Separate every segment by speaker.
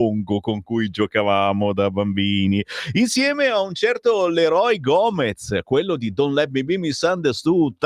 Speaker 1: Pongo con cui giocavamo da bambini, insieme a un certo Leroy Gomez, quello di Don't Let Me Be Misunderstood.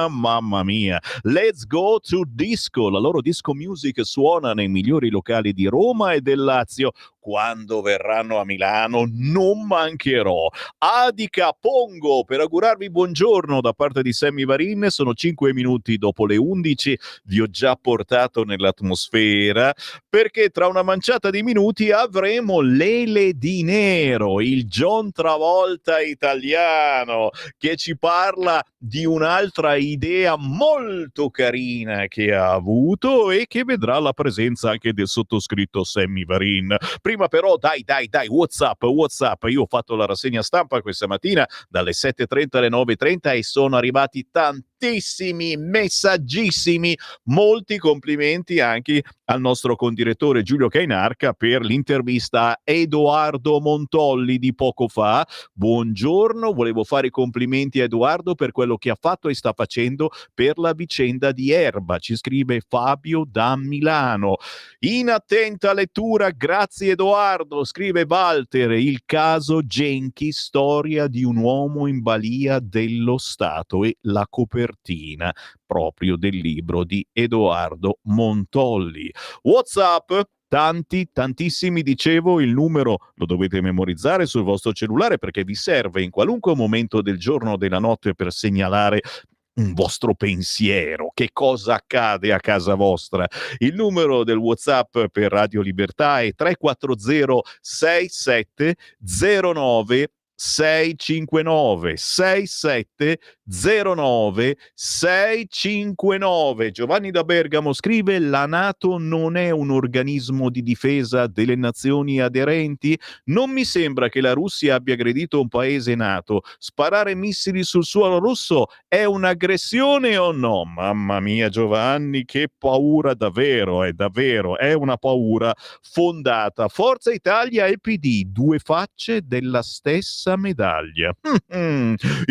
Speaker 1: Mamma mia, Let's Go to Disco, la loro disco music suona nei migliori locali di Roma e del Lazio. Quando verranno a Milano non mancherò. Adica Pongo per augurarvi buongiorno da parte di Sammy Varin. Sono 5 minuti dopo le 11, vi ho già portato nell'atmosfera perché tra una manciata di minuti avremo Lele Di Nero, il John Travolta italiano, che ci parla di un'altra idea molto carina che ha avuto e che vedrà la presenza anche del sottoscritto Sammy Varin. Prima però dai, WhatsApp, io ho fatto la rassegna stampa questa mattina dalle 7:30 alle 9:30 e sono arrivati tantissimi messaggissimi, molti complimenti anche al nostro condirettore Giulio Cainarca per l'intervista a Edoardo Montolli di poco fa. Buongiorno, volevo fare i complimenti a Edoardo per quello che ha fatto e sta facendo per la vicenda di Erba, ci scrive Fabio da Milano. In attenta lettura, grazie Edoardo, scrive Walter, il caso Genchi, storia di un uomo in balia dello Stato, e la copertina proprio del libro di Edoardo Montolli. WhatsApp, tantissimi, dicevo, il numero lo dovete memorizzare sul vostro cellulare perché vi serve in qualunque momento del giorno o della notte per segnalare un vostro pensiero, che cosa accade a casa vostra. Il numero del WhatsApp per Radio Libertà è 340 6709 659 6709 659. Giovanni da Bergamo scrive: la NATO non è un organismo di difesa delle nazioni aderenti? Non mi sembra che la Russia abbia aggredito un paese NATO. Sparare missili sul suolo russo è un'aggressione o no? Mamma mia Giovanni, che paura, davvero, è una paura fondata. Forza Italia e PD, due facce della stessa medaglia.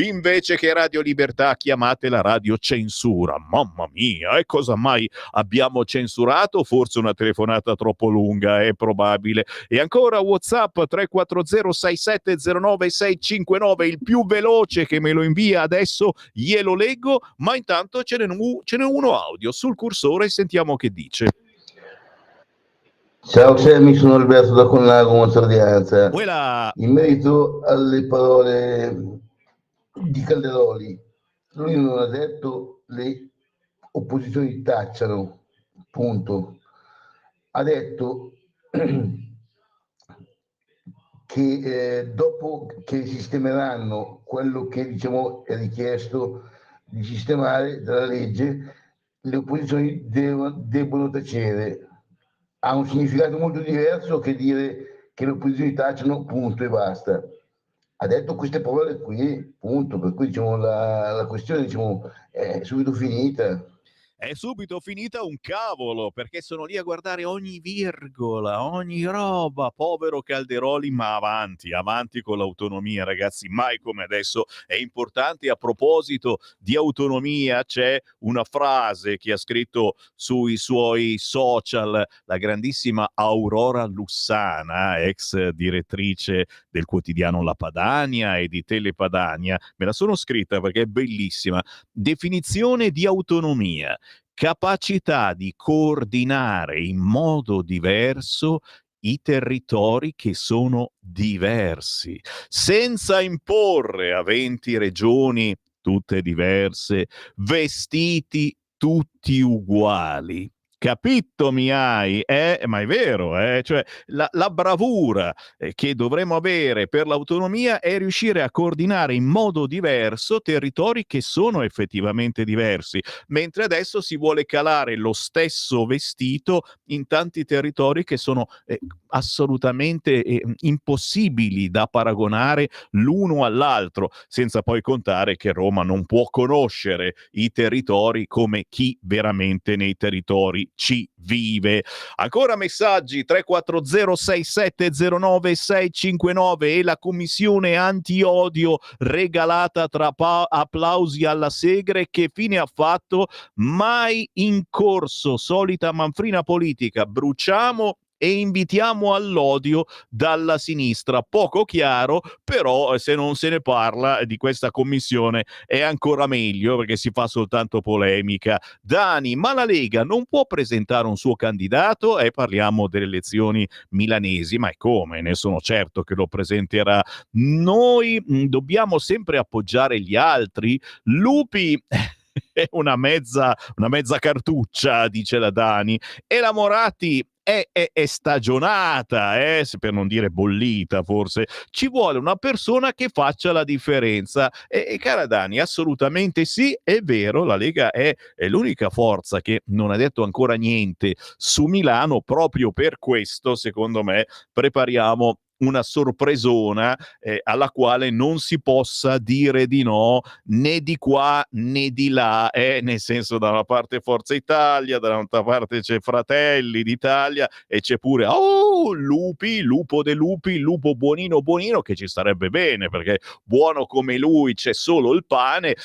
Speaker 1: Invece che Radio Libertà chiamatela radio censura. Mamma mia, e cosa mai abbiamo censurato? Forse una telefonata troppo lunga, è probabile. E ancora WhatsApp 340 6709 659, il più veloce che me lo invia adesso glielo leggo, ma intanto ce n'è uno audio sul cursore, sentiamo che dice.
Speaker 2: Ciao Sammy, sono Alberto da Conlago, Monzardianza.
Speaker 1: Quella...
Speaker 2: In merito alle parole di Calderoli, lui non ha detto le opposizioni tacciano, punto. Ha detto che dopo che sistemeranno quello che diciamo è richiesto di sistemare dalla legge, le opposizioni debbono tacere. Ha un significato molto diverso che dire che le opposizioni tacciano, punto e basta. Ha detto queste parole qui, punto, per cui diciamo, la questione diciamo, è subito finita.
Speaker 1: È subito finita un cavolo, perché sono lì a guardare ogni virgola, ogni roba. Povero Calderoli, ma avanti con l'autonomia, ragazzi, mai come adesso. È importante. A proposito di autonomia, c'è una frase che ha scritto sui suoi social la grandissima Aurora Lussana, ex direttrice del quotidiano La Padania e di Telepadania. Me la sono scritta perché è bellissima. Definizione di autonomia: capacità di coordinare in modo diverso i territori che sono diversi, senza imporre a 20 regioni tutte diverse, vestiti tutti uguali. Capito mi hai? Ma è vero, cioè la bravura che dovremmo avere per l'autonomia è riuscire a coordinare in modo diverso territori che sono effettivamente diversi, mentre adesso si vuole calare lo stesso vestito in tanti territori che sono assolutamente impossibili da paragonare l'uno all'altro, senza poi contare che Roma non può conoscere i territori come chi veramente nei territori ci vive. Ancora messaggi 340 6709 659 e la commissione anti-odio regalata tra applausi alla Segre che fine ha fatto? Mai in corso, solita manfrina politica, bruciamo e invitiamo all'odio dalla sinistra. Poco chiaro, però se non se ne parla di questa commissione è ancora meglio, perché si fa soltanto polemica. Dani, ma la Lega non può presentare un suo candidato? E parliamo delle elezioni milanesi, ma è come? Ne sono certo che lo presenterà. Noi dobbiamo sempre appoggiare gli altri. Lupi è una mezza cartuccia, dice la Dani, e la Moratti è stagionata, per non dire bollita forse. Ci vuole una persona che faccia la differenza. E cara Dani, assolutamente sì, è vero, la Lega è l'unica forza che non ha detto ancora niente su Milano. Proprio per questo, secondo me, prepariamo una sorpresona alla quale non si possa dire di no né di qua né di là, nel senso, da una parte Forza Italia, dall'altra parte c'è Fratelli d'Italia e c'è pure Lupi, Lupo de Lupi, Lupo buonino buonino, che ci starebbe bene perché buono come lui c'è solo il pane.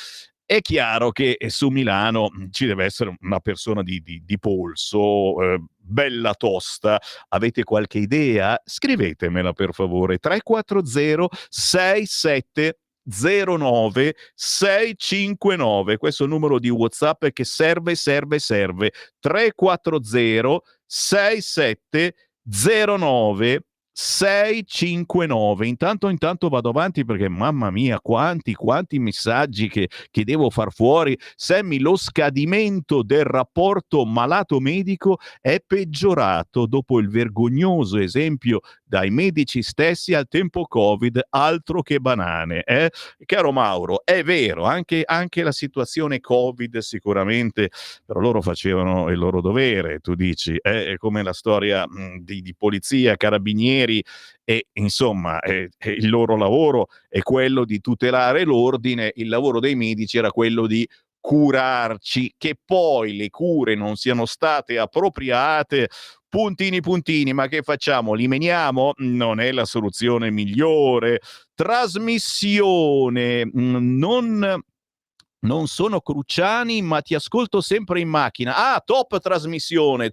Speaker 1: È chiaro che su Milano ci deve essere una persona di polso, bella tosta. Avete qualche idea? Scrivetemela per favore. 340 6709 659. Questo è il numero di WhatsApp che serve. 340 6709 659. Intanto vado avanti perché mamma mia, quanti messaggi che devo far fuori. Sammy, lo scadimento del rapporto malato-medico è peggiorato dopo il vergognoso esempio dai medici stessi al tempo Covid, altro che banane. Caro Mauro, è vero, anche la situazione Covid sicuramente, però loro facevano il loro dovere, tu dici, è come la storia di polizia, carabinieri, e insomma il loro lavoro è quello di tutelare l'ordine, il lavoro dei medici era quello di curarci. Che poi le cure non siano state appropriate, puntini, ma che facciamo? Li meniamo? Non è la soluzione migliore. Trasmissione, non sono Cruciani, ma ti ascolto sempre in macchina. Top trasmissione,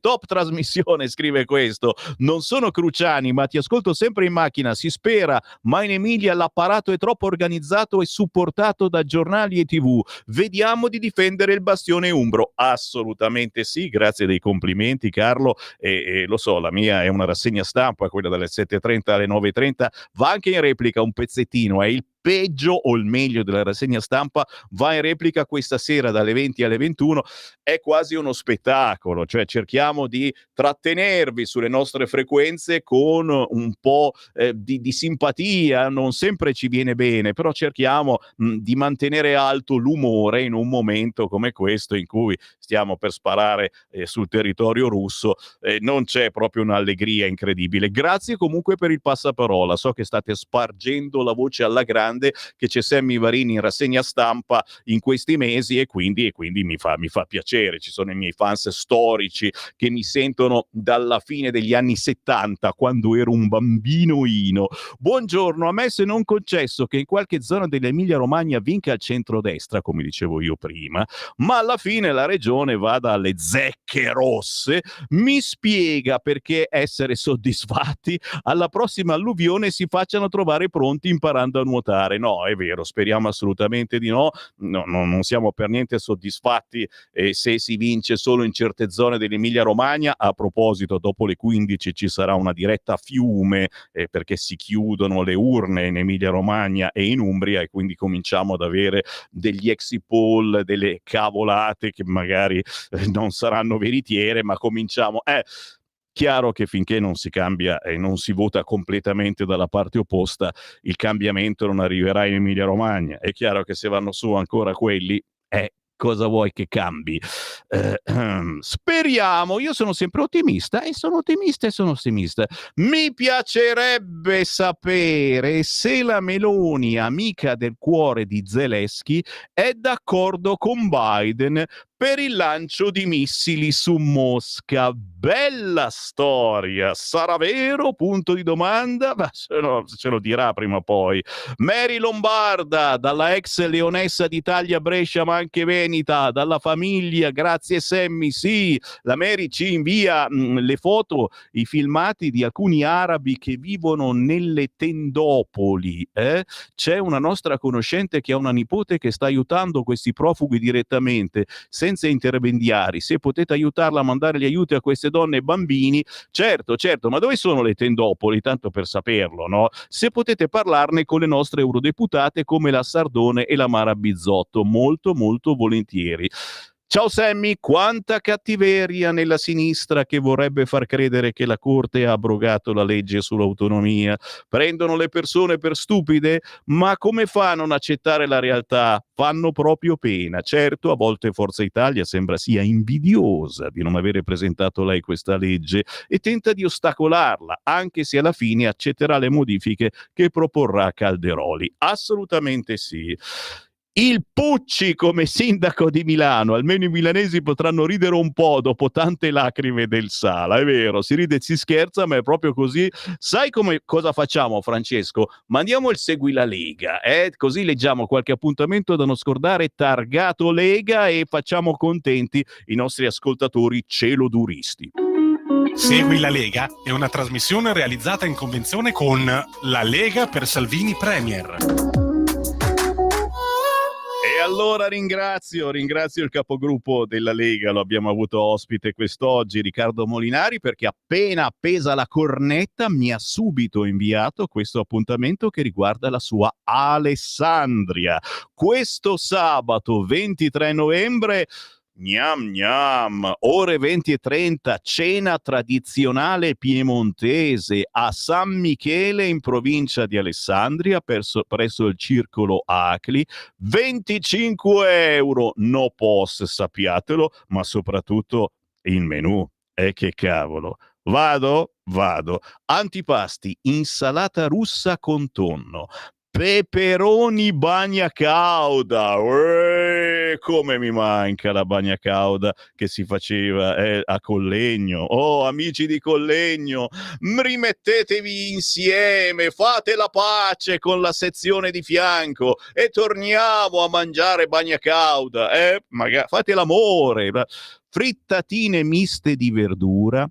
Speaker 1: scrive questo. Non sono Cruciani, ma ti ascolto sempre in macchina. Si spera, ma in Emilia l'apparato è troppo organizzato e supportato da giornali e TV. Vediamo di difendere il bastione umbro. Assolutamente sì, grazie dei complimenti, Carlo. E lo so, la mia è una rassegna stampa, quella dalle 7:30 alle 9:30. Va anche in replica un pezzettino, è il peggio o il meglio della rassegna stampa, va in replica questa sera dalle 20 alle 21. È quasi uno spettacolo, cioè cerchiamo di trattenervi sulle nostre frequenze con un po' di simpatia. Non sempre ci viene bene, però cerchiamo di mantenere alto l'umore in un momento come questo in cui stiamo per sparare sul territorio russo. Non c'è proprio un'allegria incredibile. Grazie comunque per il passaparola, so che state spargendo la voce alla grande che c'è Sammy Varini in rassegna stampa in questi mesi, e quindi mi fa piacere. Ci sono i miei fans storici che mi sentono dalla fine degli anni 70, quando ero un bambinoino. Buongiorno, a me se non concesso che in qualche zona dell'Emilia Romagna vinca il centrodestra, come dicevo io prima, ma alla fine la regione vada alle zecche rosse, mi spiega perché essere soddisfatti alla prossima alluvione si facciano trovare pronti imparando a nuotare. No, è vero, speriamo assolutamente di no. Non siamo per niente soddisfatti se si vince solo in certe zone dell'Emilia Romagna. A proposito, dopo le 15 ci sarà una diretta a Fiume perché si chiudono le urne in Emilia Romagna e in Umbria, e quindi cominciamo ad avere degli exit poll, delle cavolate che magari non saranno veritiere, ma cominciamo. Chiaro che finché non si cambia e non si vota completamente dalla parte opposta, il cambiamento non arriverà in Emilia Romagna. È chiaro che se vanno su ancora quelli, cosa vuoi che cambi? Speriamo. Io sono sempre ottimista e sono ottimista. Mi piacerebbe sapere se la Meloni, amica del cuore di Zelensky, è d'accordo con Biden per il lancio di missili su Mosca. Bella storia, sarà vero? Punto di domanda, ma ce lo dirà prima o poi. Mary Lombarda, dalla ex leonessa d'Italia Brescia ma anche Veneta, dalla famiglia, grazie Sammy, sì, la Mary ci invia le foto, i filmati di alcuni arabi che vivono nelle tendopoli, C'è una nostra conoscente che ha una nipote che sta aiutando questi profughi direttamente, senza intermediari. Se potete aiutarla a mandare gli aiuti a queste donne e bambini, certo, ma dove sono le tendopoli? Tanto per saperlo, no? Se potete parlarne con le nostre eurodeputate come la Sardone e la Mara Bizzotto, molto volentieri. Ciao Sammy, quanta cattiveria nella sinistra che vorrebbe far credere che la Corte ha abrogato la legge sull'autonomia. Prendono le persone per stupide? Ma come fa a non accettare la realtà? Fanno proprio pena. Certo, a volte Forza Italia sembra sia invidiosa di non avere presentato lei questa legge e tenta di ostacolarla, anche se alla fine accetterà le modifiche che proporrà Calderoli. Assolutamente sì. Il Pucci come sindaco di Milano, almeno i milanesi potranno ridere un po' dopo tante lacrime del Sala, è vero, si ride e si scherza, ma è proprio così. Sai cosa facciamo, Francesco? Mandiamo il Segui la Lega, così leggiamo qualche appuntamento da non scordare targato Lega e facciamo contenti i nostri ascoltatori celoduristi.
Speaker 3: Segui la Lega è una trasmissione realizzata in convenzione con la Lega per Salvini Premier.
Speaker 1: E allora ringrazio il capogruppo della Lega, lo abbiamo avuto ospite quest'oggi, Riccardo Molinari, perché appena appesa la cornetta mi ha subito inviato questo appuntamento che riguarda la sua Alessandria. Questo sabato 23 novembre gnam gnam, ore 20:30, cena tradizionale piemontese a San Michele in provincia di Alessandria presso il Circolo Acli, 25 euro, no post, sappiatelo, ma soprattutto il menù. Che cavolo. Vado? Antipasti, insalata russa con tonno, peperoni bagna cauda. Come mi manca la bagna cauda che si faceva a Collegno. Oh, amici di Collegno, rimettetevi insieme, fate la pace con la sezione di fianco e torniamo a mangiare bagna cauda. Magari fate l'amore. Frittatine miste di verdura,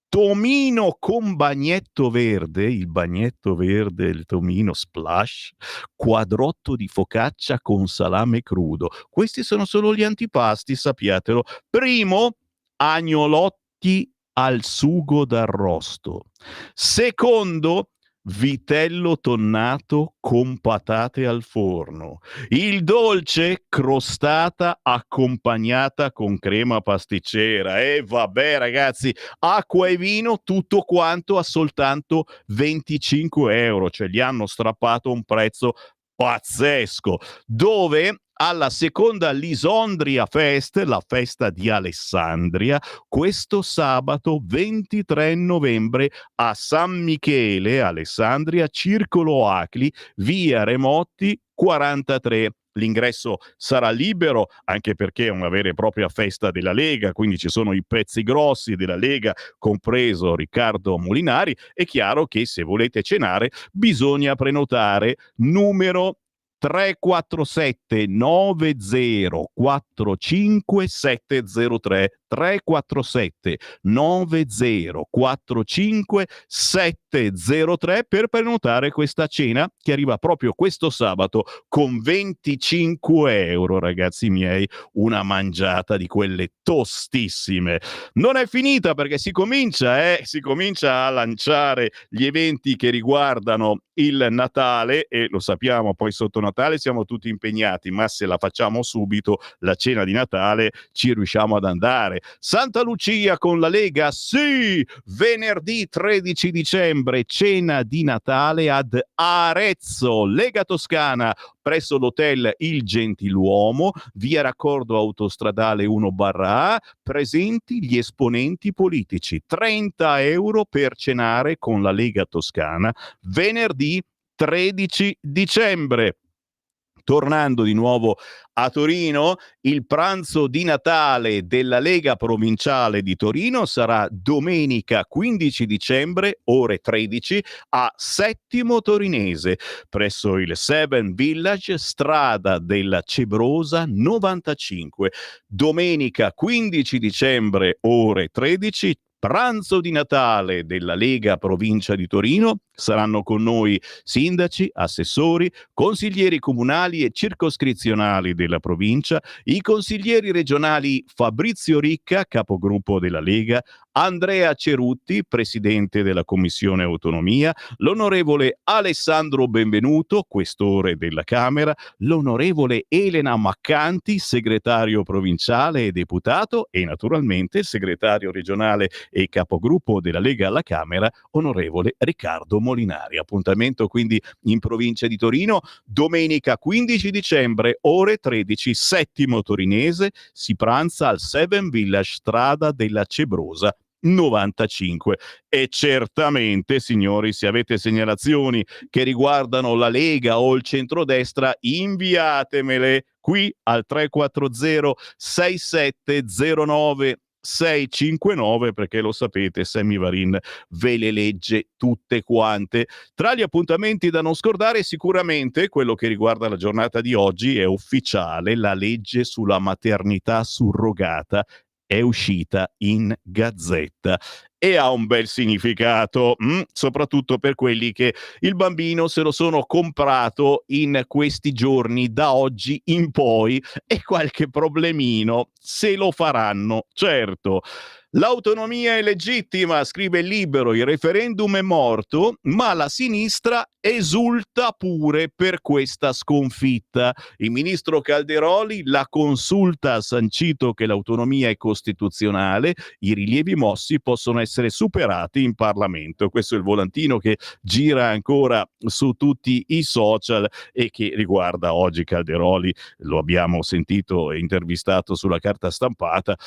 Speaker 1: tomino con bagnetto verde, il bagnetto verde, il tomino splash, quadrotto di focaccia con salame crudo. Questi sono solo gli antipasti, sappiatelo. Primo, agnolotti al sugo d'arrosto. Secondo, vitello tonnato con patate al forno. Il dolce, crostata accompagnata con crema pasticcera. E vabbè ragazzi, acqua e vino, tutto quanto a soltanto 25 euro, cioè gli hanno strappato un prezzo pazzesco, dove alla seconda Lisondria Fest, la festa di Alessandria, questo sabato 23 novembre a San Michele, Alessandria, Circolo Acli, via Remotti 43. L'ingresso sarà libero, anche perché è una vera e propria festa della Lega, quindi ci sono i pezzi grossi della Lega, compreso Riccardo Molinari. È chiaro che se volete cenare bisogna prenotare, numero 347 9045 703, 347 9045 703 per prenotare questa cena che arriva proprio questo sabato con 25 euro, ragazzi miei, una mangiata di quelle tostissime. Non è finita, perché si comincia a lanciare gli eventi che riguardano il Natale, e lo sappiamo, poi sotto Natale siamo tutti impegnati, ma se la facciamo subito la cena di Natale ci riusciamo ad andare. Santa Lucia con la Lega, sì, venerdì 13 dicembre, cena di Natale ad Arezzo, Lega Toscana, presso l'hotel Il Gentiluomo, via raccordo autostradale 1/A, presenti gli esponenti politici. 30 euro per cenare con la Lega Toscana, venerdì 13 dicembre. Tornando di nuovo a Torino, il pranzo di Natale della Lega Provinciale di Torino sarà domenica 15 dicembre, ore 13, a Settimo Torinese, presso il Seven Village, strada della Cebrosa 95. Domenica 15 dicembre, ore 13, pranzo di Natale della Lega Provincia di Torino. Saranno con noi sindaci, assessori, consiglieri comunali e circoscrizionali della provincia, i consiglieri regionali Fabrizio Ricca, capogruppo della Lega, Andrea Cerutti, presidente della Commissione Autonomia, l'onorevole Alessandro Benvenuto, questore della Camera, l'onorevole Elena Maccanti, segretario provinciale e deputato, e naturalmente il segretario regionale e capogruppo della Lega alla Camera, onorevole Riccardo Molinari. Appuntamento quindi in provincia di Torino, domenica 15 dicembre, ore 13, Settimo Torinese, si pranza al Seven Village, strada della Cebrosa 95. E certamente, signori, se avete segnalazioni che riguardano la Lega o il centrodestra, inviatemele qui al 340 6709 659, perché lo sapete, Sammy Varin ve le legge tutte quante. Tra gli appuntamenti da non scordare, sicuramente quello che riguarda la giornata di oggi è ufficiale: la legge sulla maternità surrogata è uscita in Gazzetta e ha un bel significato, soprattutto per quelli che il bambino se lo sono comprato in questi giorni, da oggi in poi, e qualche problemino se lo faranno, certo. L'autonomia è legittima, scrive il Libero, il referendum è morto, ma la sinistra esulta pure per questa sconfitta. Il ministro Calderoli: la Consulta ha sancito che l'autonomia è costituzionale, i rilievi mossi possono essere superati in Parlamento. Questo è il volantino che gira ancora su tutti i social e che riguarda oggi Calderoli. Lo abbiamo sentito e intervistato sulla carta stampata.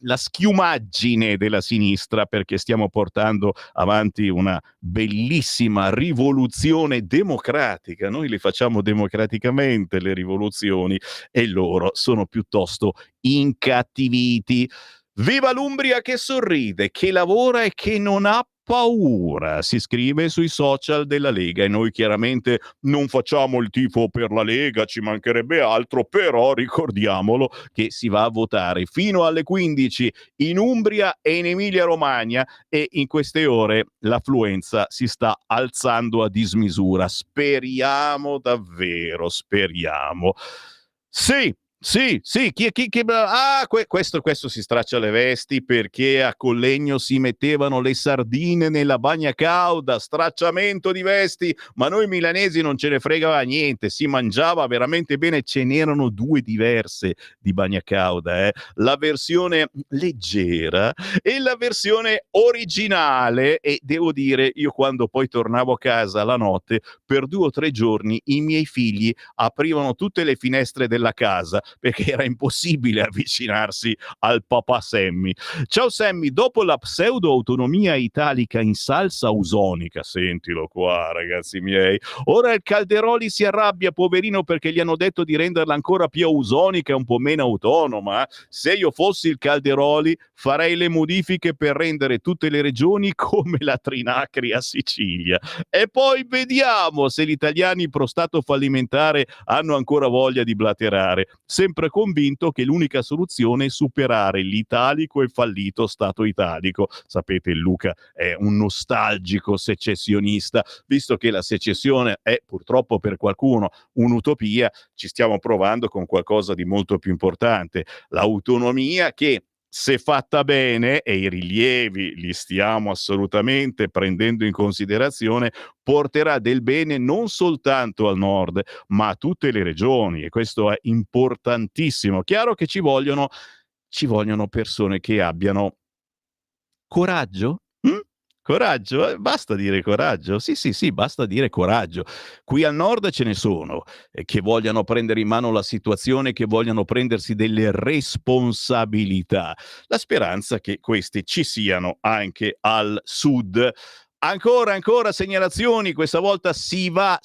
Speaker 1: La schiumaggine della sinistra, perché stiamo portando avanti una bellissima rivoluzione democratica. Noi le facciamo democraticamente le rivoluzioni e loro sono piuttosto incattiviti. Viva l'Umbria che sorride, che lavora e che non ha paura, si scrive sui social della Lega, e noi chiaramente non facciamo il tifo per la Lega, ci mancherebbe altro, però ricordiamolo che si va a votare fino alle 15 in Umbria e in Emilia Romagna, e in queste ore l'affluenza si sta alzando a dismisura. Speriamo davvero, speriamo. Sì. Questo si straccia le vesti perché a Collegno si mettevano le sardine nella bagna cauda, stracciamento di vesti, ma noi milanesi non ce ne fregava niente, si mangiava veramente bene. Ce n'erano due diverse di bagna cauda, la versione leggera e la versione originale, e devo dire, io quando poi tornavo a casa la notte, per 2 o 3 giorni i miei figli aprivano tutte le finestre della casa perché era impossibile avvicinarsi al papà Sammy. Ciao Sammy, dopo la pseudo-autonomia italica in salsa usonica, sentilo qua ragazzi miei, ora il Calderoli si arrabbia, poverino, perché gli hanno detto di renderla ancora più usonica e un po' meno autonoma. Se io fossi il Calderoli farei le modifiche per rendere tutte le regioni come la Trinacri a Sicilia, e poi vediamo se gli italiani pro stato fallimentare hanno ancora voglia di blaterare, sempre convinto che l'unica soluzione è superare l'italico e fallito Stato italico. Sapete, Luca è un nostalgico secessionista, visto che la secessione è purtroppo per qualcuno un'utopia, ci stiamo provando con qualcosa di molto più importante, l'autonomia, che se fatta bene, e i rilievi li stiamo assolutamente prendendo in considerazione, porterà del bene non soltanto al nord, ma a tutte le regioni, e questo è importantissimo. Chiaro che ci vogliono persone che abbiano coraggio? Coraggio? Basta dire coraggio? Sì, basta dire coraggio. Qui al nord ce ne sono che vogliano prendere in mano la situazione, che vogliano prendersi delle responsabilità. La speranza che questi ci siano anche al sud. Ancora segnalazioni, questa volta si va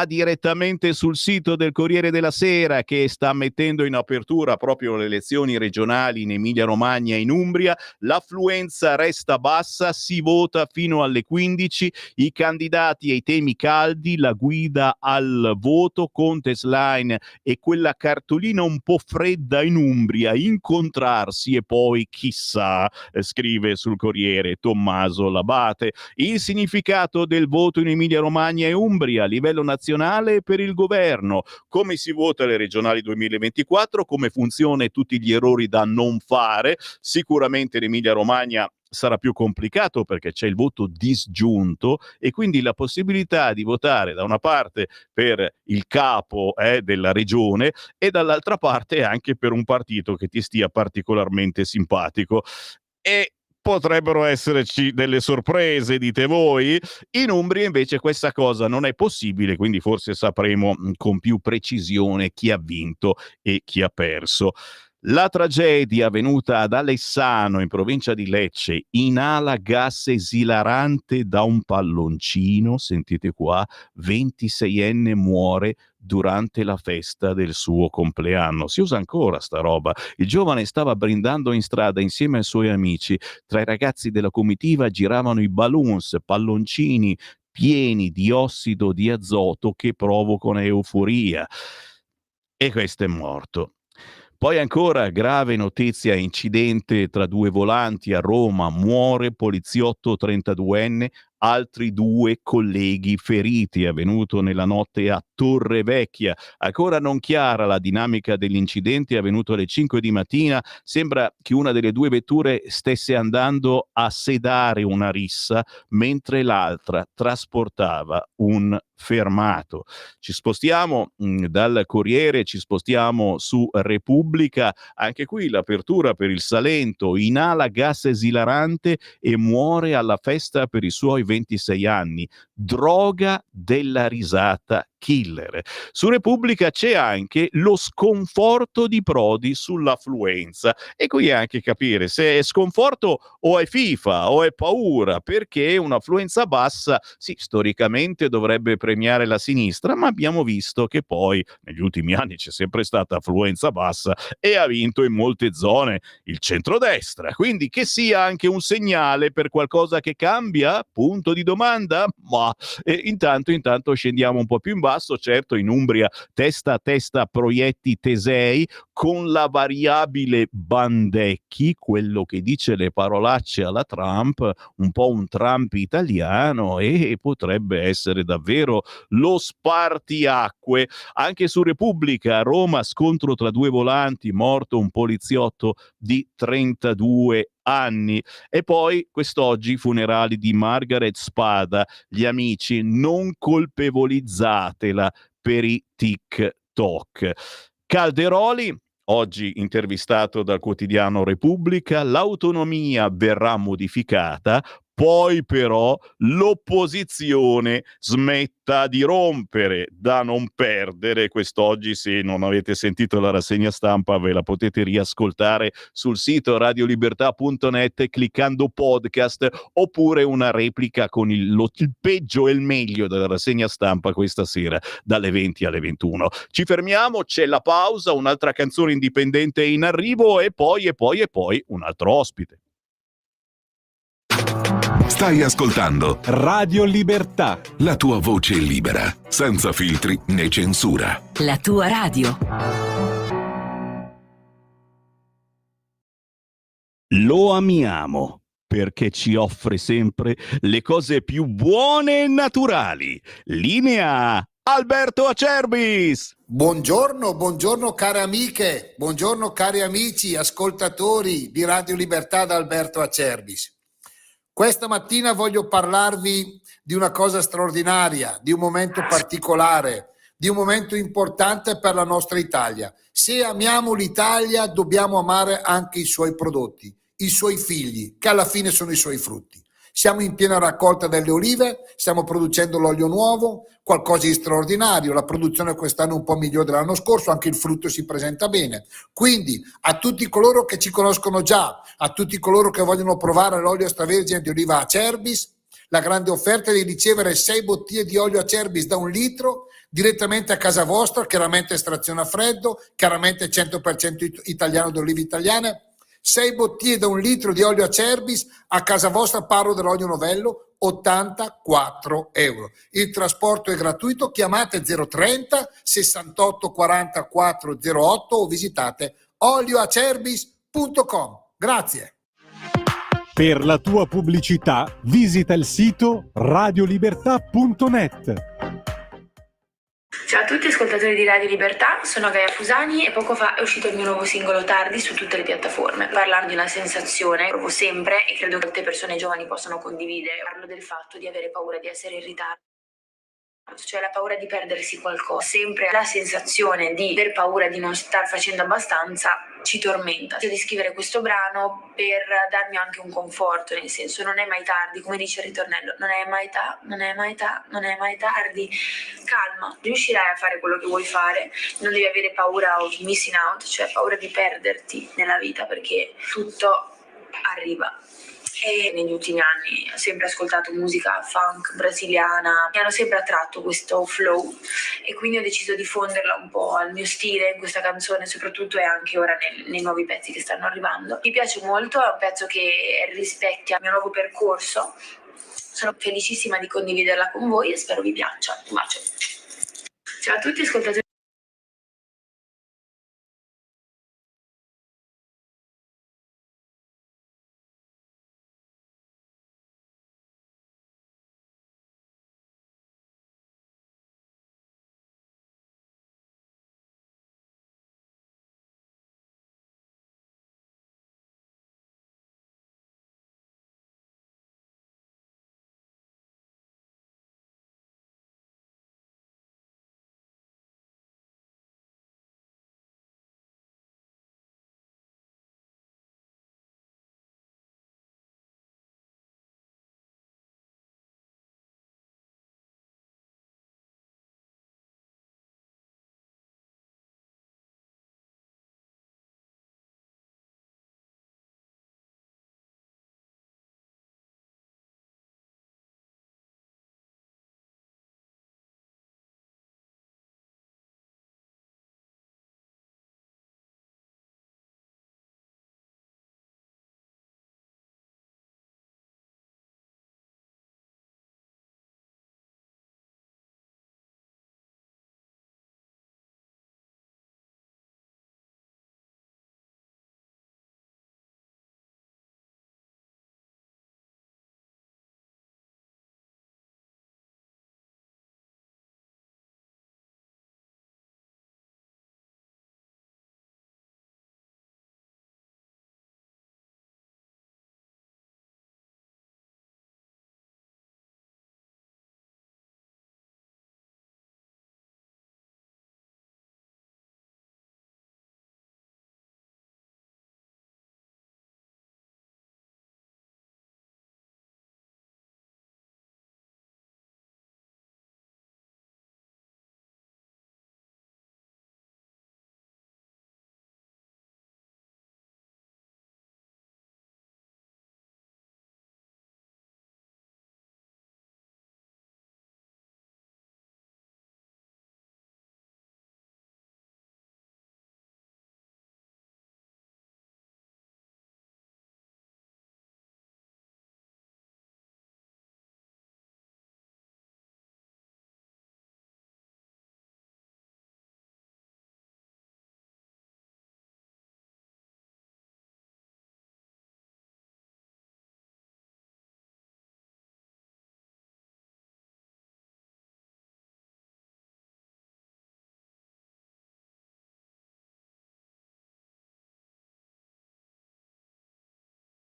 Speaker 1: direttamente sul sito del Corriere della Sera, che sta mettendo in apertura proprio le elezioni regionali in Emilia-Romagna e in Umbria. L'affluenza resta bassa, si vota fino alle 15, i candidati ai temi caldi, la guida al voto, Contest-Line e quella cartolina un po' fredda in Umbria, incontrarsi e poi chissà, scrive sul Corriere Tommaso Labate. Il significato del voto in Emilia-Romagna e Umbria a livello nazionale per il governo, come si vota alle regionali 2024, come funziona e tutti gli errori da non fare. Sicuramente in Emilia-Romagna sarà più complicato perché c'è il voto disgiunto e quindi la possibilità di votare da una parte per il capo della regione e dall'altra parte anche per un partito che ti stia particolarmente simpatico. E potrebbero esserci delle sorprese, dite voi? In Umbria invece questa cosa non è possibile, quindi forse sapremo con più precisione chi ha vinto e chi ha perso. La tragedia avvenuta ad Alessano, in provincia di Lecce, inala gas esilarante da un palloncino, sentite qua, 26enne muore durante la festa del suo compleanno. Si usa ancora sta roba. Il giovane stava brindando in strada insieme ai suoi amici. Tra i ragazzi della comitiva giravano i balloons, palloncini pieni di ossido di azoto che provocano euforia. E questo è morto. Poi ancora grave notizia, incidente tra due volanti a Roma, muore poliziotto 32enne, altri 2 colleghi feriti, avvenuto nella notte a Torrevecchia. Ancora non chiara la dinamica dell'incidente, avvenuto alle 5 di mattina, sembra che una delle 2 vetture stesse andando a sedare una rissa, mentre l'altra trasportava un fermato. Ci spostiamo dal Corriere, ci spostiamo su Repubblica, anche qui l'apertura per il Salento, inala gas esilarante e muore alla festa per i suoi 26 anni, droga della risata killer. Su Repubblica c'è anche lo sconforto di Prodi sull'affluenza e qui è anche capire se è sconforto o è FIFA o è paura, perché un'affluenza bassa sì, storicamente dovrebbe premiare la sinistra, ma abbiamo visto che poi negli ultimi anni c'è sempre stata affluenza bassa e ha vinto in molte zone il centrodestra, quindi che sia anche un segnale per qualcosa che cambia? Punto di domanda? Ma intanto scendiamo un po' più in basso, certo in Umbria testa a testa Proietti Tesei con la variabile Bandecchi, quello che dice le parolacce alla Trump, un po' un Trump italiano e potrebbe essere davvero lo spartiacque. Anche su Repubblica, Roma, scontro tra 2 volanti, morto un poliziotto di 32 anni. E poi quest'oggi funerali di Margaret Spada, gli amici non colpevolizzatela per i TikTok. Calderoli oggi intervistato dal quotidiano Repubblica, l'autonomia verrà modificata, poi però l'opposizione smetta di rompere, da non perdere. Quest'oggi, se non avete sentito la rassegna stampa, ve la potete riascoltare sul sito radiolibertà.net cliccando podcast, oppure una replica con il peggio e il meglio della rassegna stampa questa sera dalle 20 alle 21. Ci fermiamo, c'è la pausa, un'altra canzone indipendente in arrivo e poi un altro ospite.
Speaker 4: Stai ascoltando
Speaker 5: Radio Libertà,
Speaker 4: la tua voce libera, senza filtri né censura.
Speaker 6: La tua radio.
Speaker 1: Lo amiamo perché ci offre sempre le cose più buone e naturali. Linea Alberto Acerbis.
Speaker 7: Buongiorno care amiche, buongiorno cari amici, ascoltatori di Radio Libertà da Alberto Acerbis. Questa mattina voglio parlarvi di una cosa straordinaria, di un momento particolare, di un momento importante per la nostra Italia. Se amiamo l'Italia, dobbiamo amare anche i suoi prodotti, i suoi figli, che alla fine sono i suoi frutti. Siamo in piena raccolta delle olive, stiamo producendo l'olio nuovo, qualcosa di straordinario, la produzione quest'anno è un po' migliore dell'anno scorso, anche il frutto si presenta bene. Quindi a tutti coloro che ci conoscono già, a tutti coloro che vogliono provare l'olio extravergine di oliva Acerbis, la grande offerta di ricevere 6 bottiglie di olio Acerbis da 1 litro direttamente a casa vostra, chiaramente estrazione a freddo, chiaramente 100% italiano, d'olive italiane. 6 bottiglie da 1 litro di olio Acerbis a casa vostra, parlo dell'olio novello, 84 euro. Il trasporto è gratuito, chiamate 030 68 44 08 o visitate olioacerbis.com. Grazie.
Speaker 5: Per la tua pubblicità visita il sito radiolibertà.net.
Speaker 6: Ciao a tutti ascoltatori di Radio Libertà, sono Gaia Fusani e poco fa è uscito il mio nuovo singolo Tardi su tutte le piattaforme. Parlando di una sensazione, provo sempre e credo che molte persone giovani possano condividere. Parlo del fatto di avere paura di essere in ritardo, cioè la paura di perdersi qualcosa. Sempre la sensazione di aver paura di non star facendo abbastanza ci tormenta. Di scrivere questo brano per darmi anche un conforto, nel senso non è mai tardi, come dice il ritornello, non è mai tardi, calma, riuscirai a fare quello che vuoi fare, non devi avere paura of missing out, cioè paura di perderti nella vita, perché tutto arriva. E negli ultimi anni ho sempre ascoltato musica funk brasiliana, mi hanno sempre attratto questo flow e quindi ho deciso di fonderla un po' al mio stile in questa canzone, soprattutto e anche ora nei nuovi pezzi che stanno arrivando. Mi piace molto, è un pezzo che rispecchia il mio nuovo percorso, sono felicissima di condividerla con voi e spero vi piaccia. Un bacio. Ciao a tutti ascoltatori.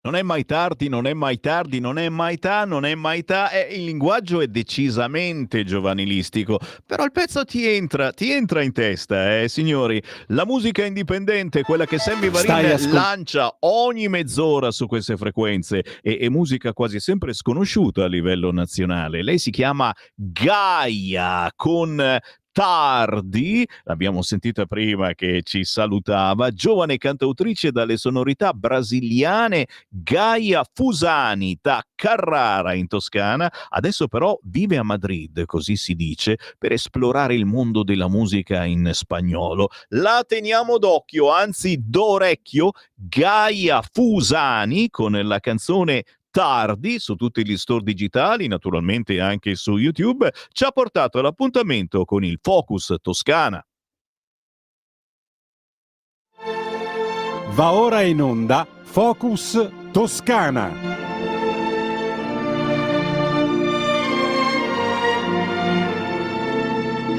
Speaker 1: Non è mai tardi, non è mai tardi, non è mai non è mai il linguaggio è decisamente giovanilistico, però il pezzo ti entra in testa, signori. La musica indipendente, quella che Sammy Varin lancia ogni mezz'ora su queste frequenze, e musica quasi sempre sconosciuta a livello nazionale. Lei si chiama Gaia, con Tardi, l'abbiamo sentita prima che ci salutava, giovane cantautrice dalle sonorità brasiliane, Gaia Fusani da Carrara in Toscana, adesso però vive a Madrid, così si dice, per esplorare il mondo della musica in spagnolo. La teniamo d'occhio, anzi d'orecchio, Gaia Fusani con la canzone Tardi su tutti gli store digitali, naturalmente anche su YouTube, ci ha portato all'appuntamento con il Focus Toscana.
Speaker 5: Va ora in onda Focus Toscana.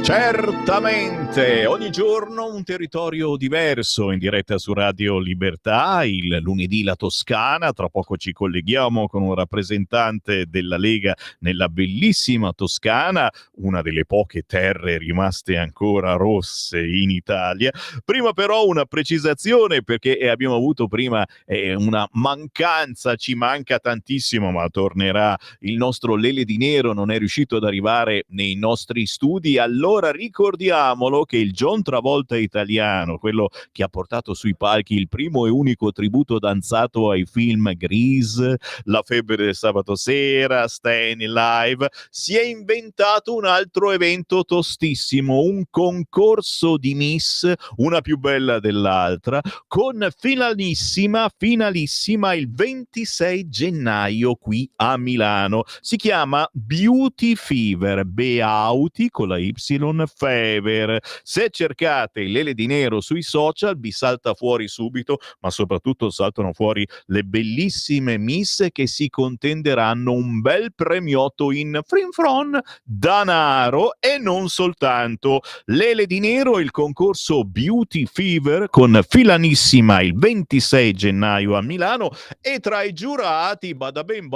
Speaker 1: Certamente, ogni giorno un territorio diverso in diretta su Radio Libertà, il lunedì la Toscana, tra poco ci colleghiamo con un rappresentante della Lega nella bellissima Toscana, una delle poche terre rimaste ancora rosse in Italia. Prima però una precisazione, perché abbiamo avuto prima una mancanza, ci manca tantissimo, ma tornerà il nostro Lele Di Nero, non è riuscito ad arrivare nei nostri studi, allora ricordiamolo che il John Travolta italiano, quello che ha portato sui palchi il primo e unico tributo danzato ai film Grease, La febbre del sabato sera, Staying Alive, si è inventato un altro evento tostissimo, un concorso di Miss, una più bella dell'altra, con finalissima il 26 gennaio qui a Milano. Si chiama Beauty Fever, Beauty con la Y, Fever. Se cercate Lele Di Nero sui social vi salta fuori subito, ma soprattutto saltano fuori le bellissime miss che si contenderanno un bel premiotto in frinfron danaro, e non soltanto. Lele Di Nero, il concorso Beauty Fever con filanissima il 26 gennaio a Milano, e tra i giurati, bada ben,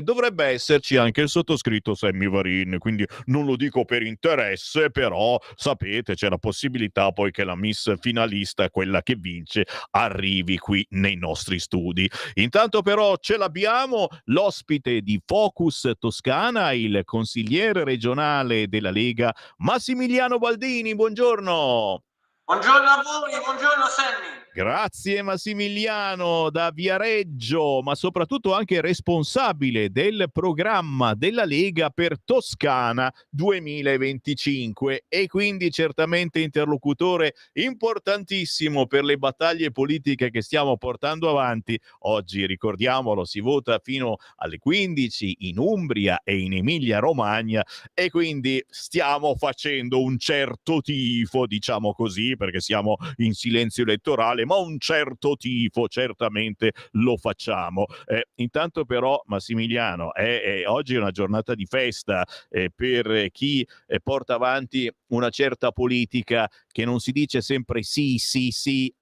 Speaker 1: dovrebbe esserci anche il sottoscritto Sammy Varin, quindi non lo dico per interesse, però sapete, c'è la possibilità poi che la miss finalista, quella che vince, arrivi qui nei nostri studi. Intanto però ce l'abbiamo, l'ospite di Focus Toscana, il consigliere regionale della Lega, Massimiliano Baldini. Buongiorno.
Speaker 8: Buongiorno a voi, buongiorno Sammy.
Speaker 1: Grazie Massimiliano da Viareggio, ma soprattutto anche responsabile del programma della Lega per Toscana 2025, e quindi certamente interlocutore importantissimo per le battaglie politiche che stiamo portando avanti. Oggi, ricordiamolo, si vota fino alle 15 in Umbria e in Emilia Romagna, e quindi stiamo facendo un certo tifo, diciamo così, perché siamo in silenzio elettorale, ma un certo tifo certamente lo facciamo. Intanto però Massimiliano, oggi è una giornata di festa per chi porta avanti una certa politica, che non si dice sempre sì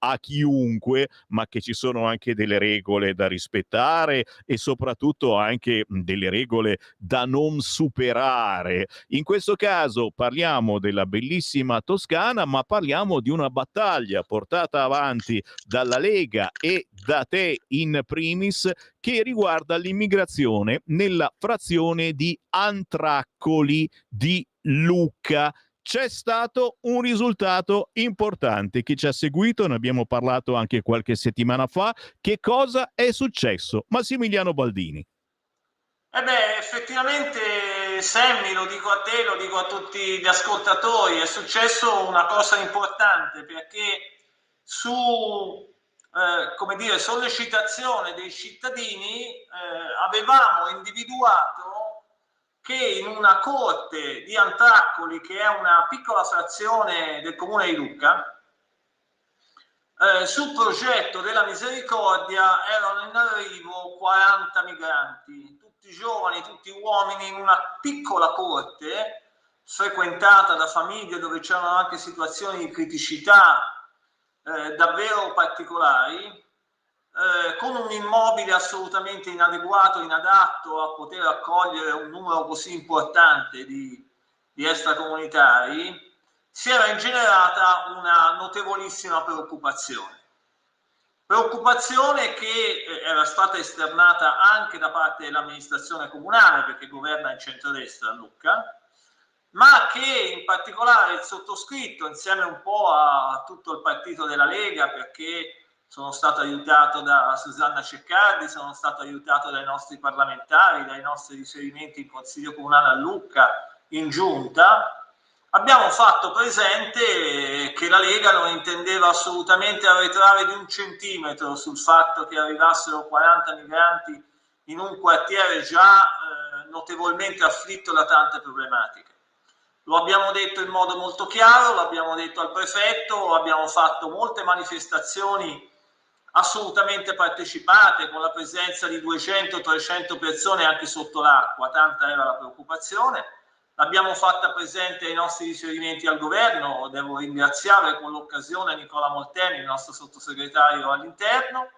Speaker 1: a chiunque, ma che ci sono anche delle regole da rispettare e soprattutto anche delle regole da non superare. In questo caso parliamo della bellissima Toscana, ma parliamo di una battaglia portata avanti dalla Lega e da te in primis, che riguarda l'immigrazione nella frazione di Antraccoli di Lucca. C'è stato un risultato importante. Chi ci ha seguito, ne abbiamo parlato anche qualche settimana fa. Che cosa è successo? Massimiliano Baldini.
Speaker 8: Effettivamente Sammy, lo dico a te, lo dico a tutti gli ascoltatori, è successo una cosa importante, perché su sollecitazione dei cittadini avevamo individuato che in una corte di Antraccoli, che è una piccola frazione del comune di Lucca, sul progetto della Misericordia erano in arrivo 40 migranti, tutti giovani, tutti uomini, in una piccola corte frequentata da famiglie dove c'erano anche situazioni di criticità davvero particolari, con un immobile assolutamente inadeguato, inadatto a poter accogliere un numero così importante di extracomunitari. Si era ingenerata una notevolissima preoccupazione che era stata esternata anche da parte dell'amministrazione comunale, perché governa il centrodestra a Lucca, ma che in particolare il sottoscritto, insieme un po' a tutto il partito della Lega, perché sono stato aiutato da Susanna Ceccardi, sono stato aiutato dai nostri parlamentari, dai nostri riferimenti in Consiglio Comunale a Lucca, in Giunta, abbiamo fatto presente che la Lega non intendeva assolutamente arretrare di 1 centimetro sul fatto che arrivassero 40 migranti in un quartiere già notevolmente afflitto da tante problematiche. Lo abbiamo detto in modo molto chiaro, l'abbiamo detto al prefetto, abbiamo fatto molte manifestazioni assolutamente partecipate, con la presenza di 200-300 persone anche sotto l'acqua, tanta era la preoccupazione. L'abbiamo fatta presente ai nostri riferimenti al governo, devo ringraziare con l'occasione Nicola Molteni, il nostro sottosegretario all'interno.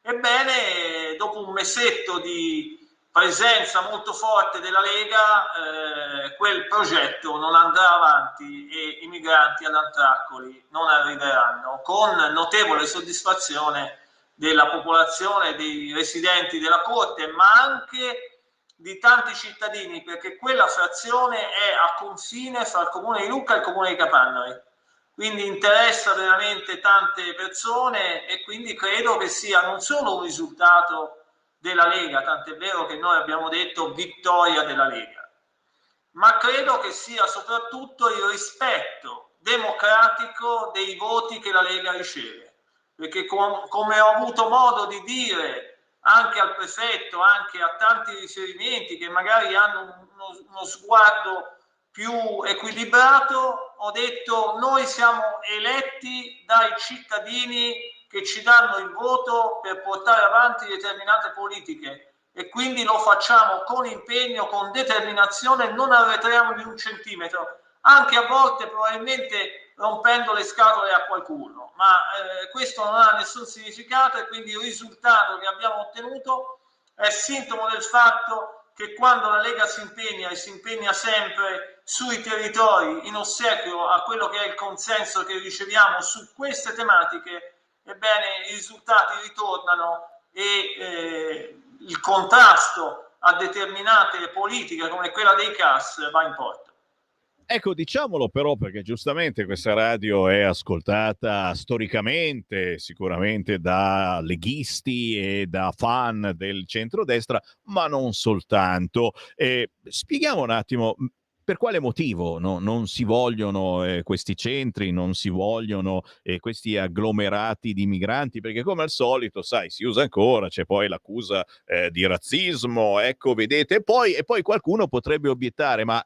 Speaker 8: Ebbene, dopo un mesetto di presenza molto forte della Lega, quel progetto non andrà avanti e i migranti ad Antracoli non arriveranno, con notevole soddisfazione della popolazione, dei residenti della Corte, ma anche di tanti cittadini, perché quella frazione è a confine fra il comune di Lucca e il comune di Capannari. Quindi interessa veramente tante persone e quindi credo che sia non solo un risultato della Lega, tant'è vero che noi abbiamo detto vittoria della Lega, ma credo che sia soprattutto il rispetto democratico dei voti che la Lega riceve, perché come ho avuto modo di dire anche al prefetto, anche a tanti riferimenti che magari hanno uno sguardo più equilibrato, ho detto noi siamo eletti dai cittadini che ci danno il voto per portare avanti determinate politiche e quindi lo facciamo con impegno, con determinazione, non arretriamo di 1 centimetro, anche a volte probabilmente rompendo le scatole a qualcuno, ma questo non ha nessun significato e quindi il risultato che abbiamo ottenuto è sintomo del fatto che quando la Lega si impegna e si impegna sempre sui territori in ossequio a quello che è il consenso che riceviamo su queste tematiche, ebbene i risultati ritornano e il contrasto a determinate politiche come quella dei CAS va in porto.
Speaker 1: Ecco, diciamolo però, perché giustamente questa radio è ascoltata storicamente, sicuramente da leghisti e da fan del centrodestra, ma non soltanto. Spieghiamo un attimo per quale motivo non si vogliono questi centri, non si vogliono questi agglomerati di migranti, perché come al solito, sai, si usa ancora, c'è poi l'accusa di razzismo, ecco, vedete, e poi qualcuno potrebbe obiettare, ma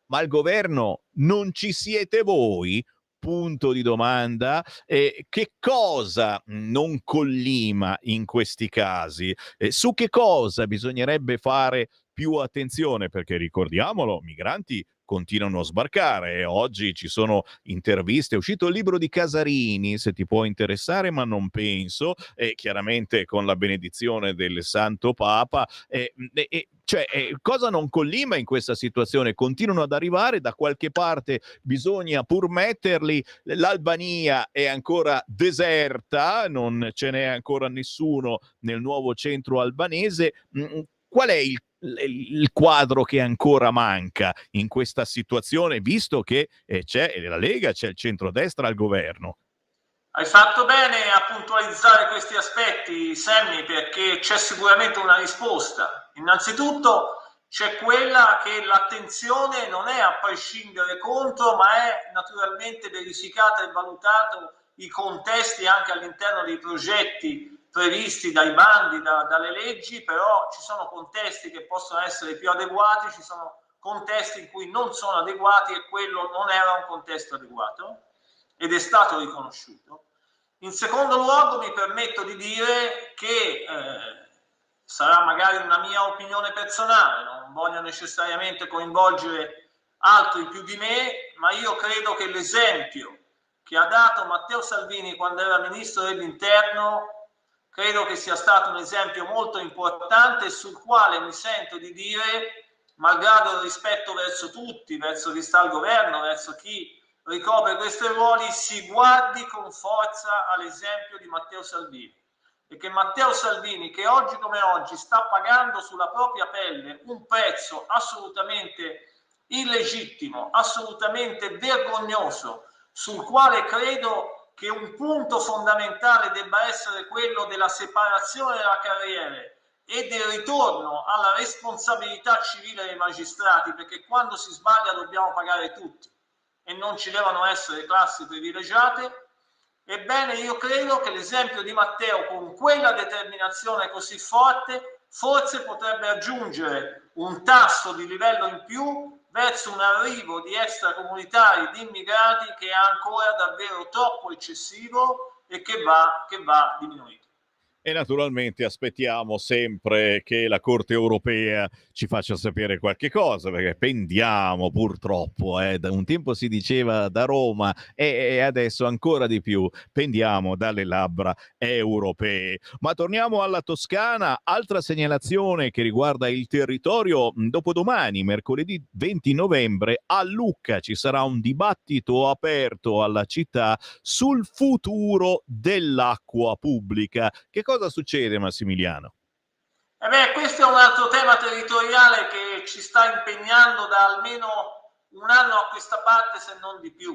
Speaker 1: al governo non ci siete voi? Punto di domanda. Che cosa non collima in questi casi? Su che cosa bisognerebbe fare più attenzione? Perché ricordiamolo, migranti continuano a sbarcare e oggi ci sono interviste, è uscito il libro di Casarini, se ti può interessare, ma non penso, chiaramente con la benedizione del Santo Papa, cosa non collima in questa situazione? Continuano ad arrivare, da qualche parte bisogna pur metterli, l'Albania è ancora deserta, non ce n'è ancora nessuno nel nuovo centro albanese. Qual è il quadro che ancora manca in questa situazione, visto che c'è la Lega, c'è il centrodestra al governo?
Speaker 8: Hai fatto bene a puntualizzare questi aspetti, Sammy, perché c'è sicuramente una risposta. Innanzitutto c'è quella che l'attenzione non è a prescindere contro, ma è naturalmente verificata e valutato i contesti anche all'interno dei progetti previsti dai bandi, dalle leggi, però ci sono contesti che possono essere più adeguati, ci sono contesti in cui non sono adeguati e quello non era un contesto adeguato ed è stato riconosciuto. In secondo luogo mi permetto di dire che sarà magari una mia opinione personale, non voglio necessariamente coinvolgere altri più di me, ma io credo che l'esempio che ha dato Matteo Salvini quando era ministro dell'Interno credo che sia stato un esempio molto importante sul quale mi sento di dire, malgrado il rispetto verso tutti, verso chi sta al governo, verso chi ricopre questi ruoli, si guardi con forza all'esempio di Matteo Salvini. E che Matteo Salvini, che oggi come oggi sta pagando sulla propria pelle un prezzo assolutamente illegittimo, assolutamente vergognoso, sul quale credo che un punto fondamentale debba essere quello della separazione della carriera e del ritorno alla responsabilità civile dei magistrati, perché quando si sbaglia dobbiamo pagare tutti e non ci devono essere classi privilegiate. Ebbene, io credo che l'esempio di Matteo, con quella determinazione così forte, forse potrebbe aggiungere un tasso di livello in più verso un arrivo di extracomunitari, di immigrati, che è ancora davvero troppo eccessivo e che va diminuito.
Speaker 1: E naturalmente aspettiamo sempre che la Corte europea ci faccia sapere qualche cosa, perché pendiamo purtroppo, da un tempo si diceva da Roma e adesso ancora di più pendiamo dalle labbra europee. Ma torniamo alla Toscana, altra segnalazione che riguarda il territorio: dopodomani, mercoledì 20 novembre, a Lucca ci sarà un dibattito aperto alla città sul futuro dell'acqua pubblica. Che cosa succede, Massimiliano?
Speaker 8: Questo è un altro tema territoriale che ci sta impegnando da almeno un anno a questa parte, se non di più,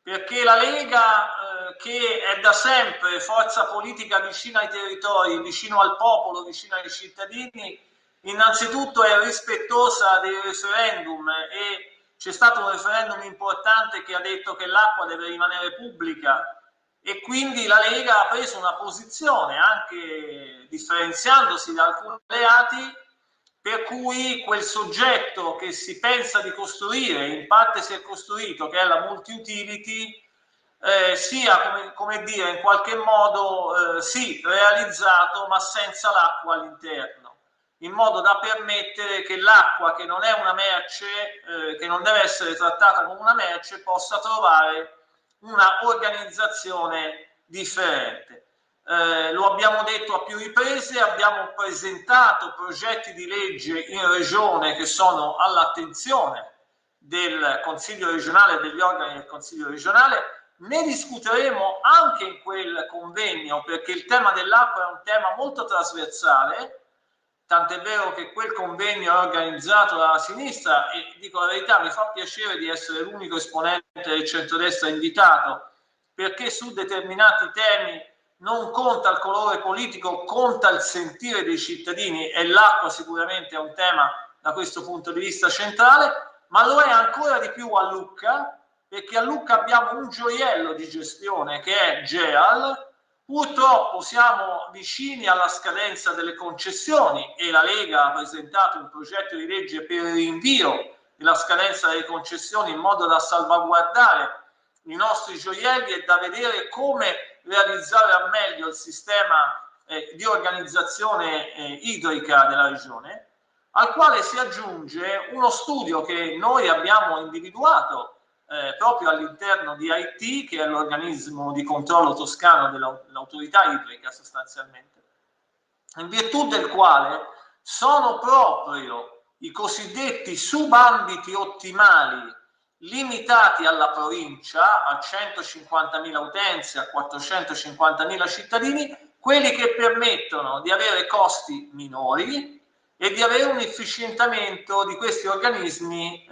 Speaker 8: perché la Lega, che è da sempre forza politica vicina ai territori, vicino al popolo, vicino ai cittadini, innanzitutto è rispettosa dei referendum, e c'è stato un referendum importante che ha detto che l'acqua deve rimanere pubblica, e quindi la Lega ha preso una posizione, anche differenziandosi da alcuni alleati, per cui quel soggetto che si pensa di costruire, in parte si è costruito, che è la multi-utility, sia, come dire, in qualche modo sì, realizzato, ma senza l'acqua all'interno, in modo da permettere che l'acqua, che non è una merce, che non deve essere trattata come una merce, possa trovare una organizzazione differente. Lo abbiamo detto a più riprese, abbiamo presentato progetti di legge in regione che sono all'attenzione del Consiglio regionale e degli organi del Consiglio regionale. Ne discuteremo anche in quel convegno, perché il tema dell'acqua è un tema molto trasversale, tant'è vero che quel convegno è organizzato dalla sinistra, e dico la verità, mi fa piacere di essere l'unico esponente del centrodestra invitato, perché su determinati temi non conta il colore politico, conta il sentire dei cittadini, e l'acqua sicuramente è un tema da questo punto di vista centrale, ma lo è ancora di più a Lucca, perché a Lucca abbiamo un gioiello di gestione che è GEAL. Purtroppo siamo vicini alla scadenza delle concessioni e la Lega ha presentato un progetto di legge per il rinvio della scadenza delle concessioni, in modo da salvaguardare i nostri gioielli e da vedere come realizzare al meglio il sistema di organizzazione idrica della regione, al quale si aggiunge uno studio che noi abbiamo individuato proprio all'interno di IT, che è l'organismo di controllo toscano dell'autorità idrica sostanzialmente, in virtù del quale sono proprio i cosiddetti subambiti ottimali limitati alla provincia, a 150.000 utenze, a 450.000 cittadini, quelli che permettono di avere costi minori e di avere un efficientamento di questi organismi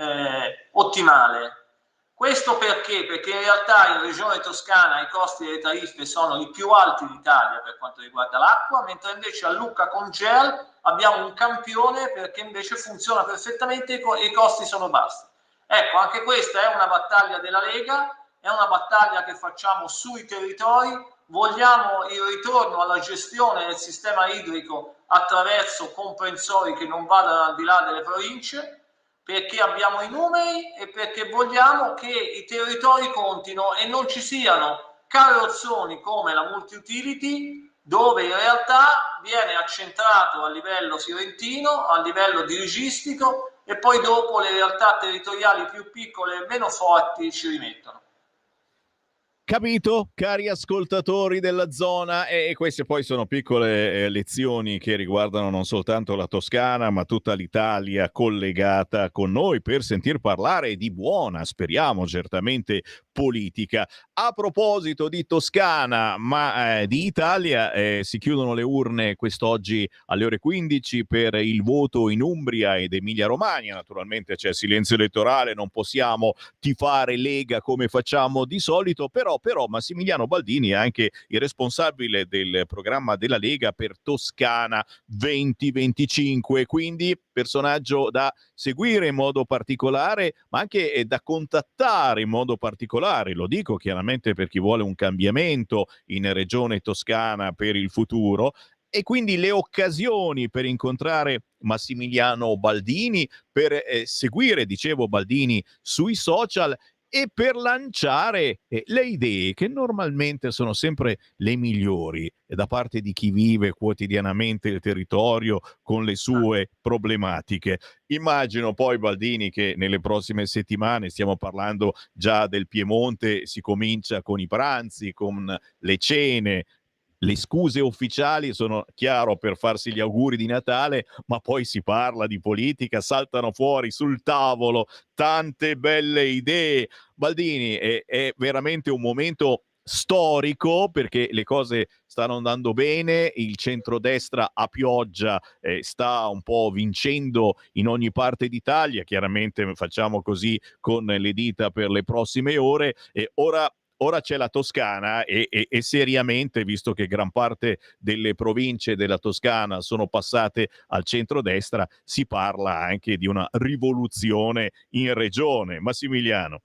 Speaker 8: ottimale. Questo perché? Perché in realtà in Regione Toscana i costi delle tariffe sono i più alti d'Italia per quanto riguarda l'acqua, mentre invece a Lucca con GEAL abbiamo un campione, perché invece funziona perfettamente e i costi sono bassi. Ecco, anche questa è una battaglia della Lega, è una battaglia che facciamo sui territori. Vogliamo il ritorno alla gestione del sistema idrico attraverso comprensori che non vadano al di là delle province, perché abbiamo i numeri e perché vogliamo che i territori contino e non ci siano carrozzoni come la multi-utility, dove in realtà viene accentrato a livello fiorentino, a livello dirigistico, e poi dopo le realtà territoriali più piccole e meno forti ci rimettono.
Speaker 1: Capito, cari ascoltatori della zona, e queste poi sono piccole lezioni che riguardano non soltanto la Toscana, ma tutta l'Italia collegata con noi per sentir parlare di buona, speriamo certamente politica. A proposito di Toscana, ma di Italia, si chiudono le urne quest'oggi alle ore 15 per il voto in Umbria ed Emilia-Romagna. Naturalmente c'è silenzio elettorale, non possiamo tifare Lega come facciamo di solito, però Massimiliano Baldini è anche il responsabile del programma della Lega per Toscana 2025, quindi personaggio da seguire in modo particolare, ma anche da contattare in modo particolare, lo dico chiaramente per chi vuole un cambiamento in Regione Toscana per il futuro, e quindi le occasioni per incontrare Massimiliano Baldini, per seguire, dicevo, Baldini sui social e per lanciare le idee che normalmente sono sempre le migliori da parte di chi vive quotidianamente il territorio con le sue problematiche. Immagino poi, Baldini, che nelle prossime settimane, stiamo parlando già del Piemonte, si comincia con i pranzi, con le cene. Le scuse ufficiali sono, chiaro, per farsi gli auguri di Natale, ma poi si parla di politica, saltano fuori sul tavolo tante belle idee. Baldini, è veramente un momento storico perché le cose stanno andando bene, il centrodestra a pioggia sta un po' vincendo in ogni parte d'Italia, chiaramente facciamo così con le dita per le prossime ore, e ora c'è la Toscana e seriamente, visto che gran parte delle province della Toscana sono passate al centrodestra, si parla anche di una rivoluzione in regione. Massimiliano.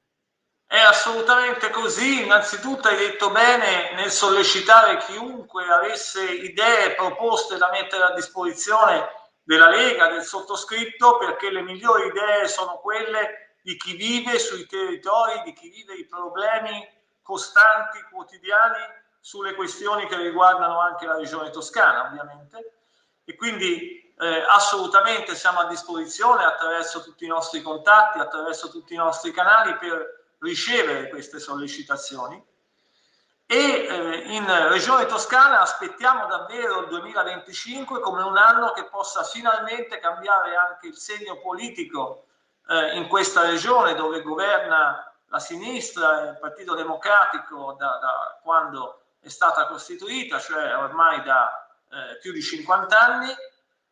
Speaker 8: È assolutamente così. Innanzitutto hai detto bene nel sollecitare chiunque avesse idee, proposte da mettere a disposizione della Lega, del sottoscritto, perché le migliori idee sono quelle di chi vive sui territori, di chi vive i problemi costanti, quotidiani, sulle questioni che riguardano anche la regione Toscana, ovviamente. E quindi assolutamente siamo a disposizione attraverso tutti i nostri contatti, attraverso tutti i nostri canali per ricevere queste sollecitazioni. E in regione Toscana aspettiamo davvero il 2025 come un anno che possa finalmente cambiare anche il segno politico in questa regione, dove governa la sinistra, il Partito Democratico da quando è stata costituita, cioè ormai da più di 50 anni,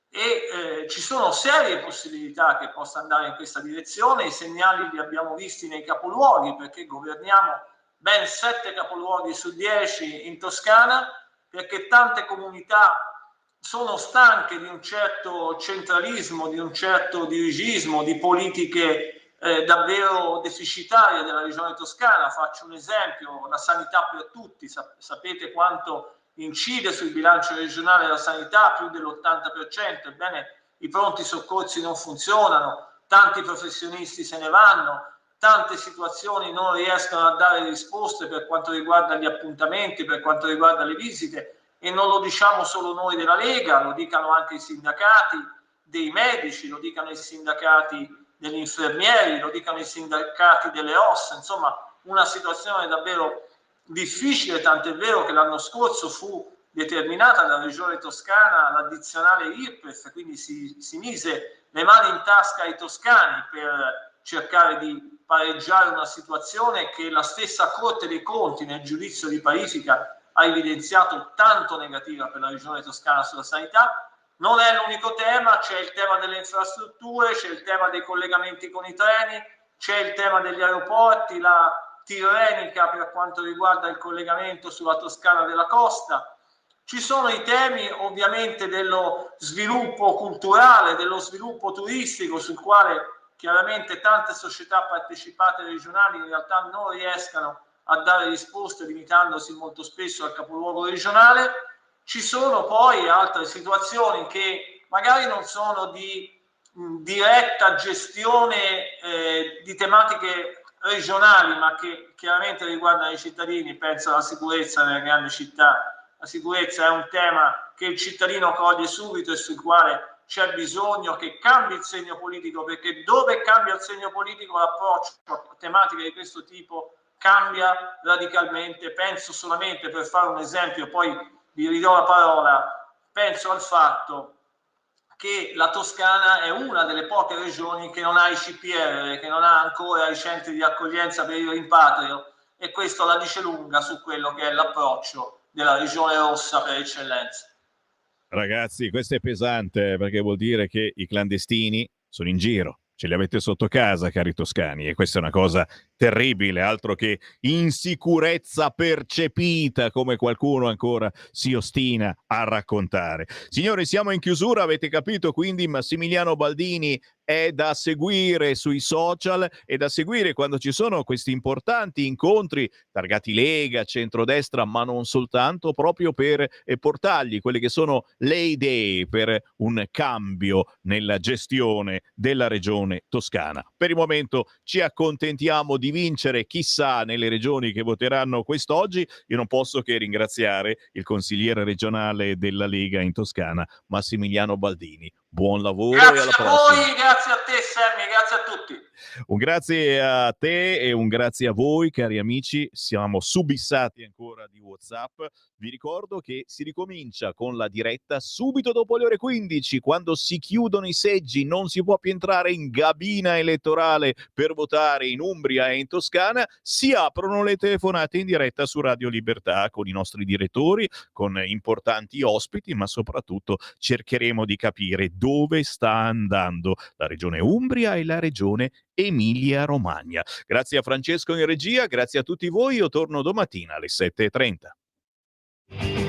Speaker 8: e ci sono serie possibilità che possa andare in questa direzione. I segnali li abbiamo visti nei capoluoghi, perché governiamo ben 7 capoluoghi su 10 in Toscana, perché tante comunità sono stanche di un certo centralismo, di un certo dirigismo, di politiche davvero deficitarie della regione Toscana. Faccio un esempio: la sanità per tutti. Sapete quanto incide sul bilancio regionale la sanità, più dell'80%. Ebbene, i pronti soccorsi non funzionano, tanti professionisti se ne vanno, tante situazioni non riescono a dare risposte per quanto riguarda gli appuntamenti, per quanto riguarda le visite, e non lo diciamo solo noi della Lega, lo dicano anche i sindacati dei medici, lo dicano i sindacati degli infermieri, lo dicano i sindacati delle OSS. Insomma, una situazione davvero difficile, tant'è vero che l'anno scorso fu determinata dalla regione Toscana l'addizionale IRPEF, quindi si mise le mani in tasca ai toscani per cercare di pareggiare una situazione che la stessa Corte dei Conti nel giudizio di parifica ha evidenziato tanto negativa per la regione Toscana sulla sanità. Non è l'unico tema, c'è il tema delle infrastrutture, c'è il tema dei collegamenti con i treni, c'è il tema degli aeroporti, la Tirrenica per quanto riguarda il collegamento sulla Toscana della Costa. Ci sono i temi ovviamente dello sviluppo culturale, dello sviluppo turistico, sul quale chiaramente tante società partecipate regionali in realtà non riescano a dare risposte, limitandosi molto spesso al capoluogo regionale. Ci sono poi altre situazioni che magari non sono di diretta gestione di tematiche regionali, ma che chiaramente riguardano i cittadini. Penso alla sicurezza nelle grandi città. La sicurezza è un tema che il cittadino coglie subito e sul quale c'è bisogno che cambi il segno politico, perché dove cambia il segno politico l'approccio a tematiche di questo tipo cambia radicalmente. Penso solamente, per fare un esempio, poi vi ridò la parola, penso al fatto che la Toscana è una delle poche regioni che non ha i CPR, che non ha ancora i centri di accoglienza per il rimpatrio, e questo la dice lunga su quello che è l'approccio della regione rossa per eccellenza.
Speaker 1: Ragazzi, questo è pesante perché vuol dire che i clandestini sono in giro, ce li avete sotto casa, cari toscani, e questa è una cosa terribile, altro che insicurezza percepita, come qualcuno ancora si ostina a raccontare. Signori, siamo in chiusura, avete capito, quindi Massimiliano Baldini è da seguire sui social e da seguire quando ci sono questi importanti incontri targati Lega, centrodestra, ma non soltanto, proprio per portargli quelle che sono le idee per un cambio nella gestione della regione toscana. Per il momento ci accontentiamo di vincere, chissà, nelle regioni che voteranno quest'oggi. Io non posso che ringraziare il consigliere regionale della Lega in Toscana, Massimiliano Baldini. Buon lavoro e alla
Speaker 8: Grazie a
Speaker 1: prossima.
Speaker 8: voi, grazie a te Sammy, grazie a tutti.
Speaker 1: Un grazie a te e un grazie a voi, cari amici. Siamo subissati ancora di WhatsApp. Vi ricordo che si ricomincia con la diretta subito dopo le ore 15, quando si chiudono i seggi, non si può più entrare in cabina elettorale per votare in Umbria e in Toscana. Si aprono le telefonate in diretta su Radio Libertà con i nostri direttori, con importanti ospiti, ma soprattutto cercheremo di capire dove sta andando la regione Umbria e la regione Emilia-Romagna. Grazie a Francesco in regia, grazie a tutti voi. Io torno domattina alle 7:30.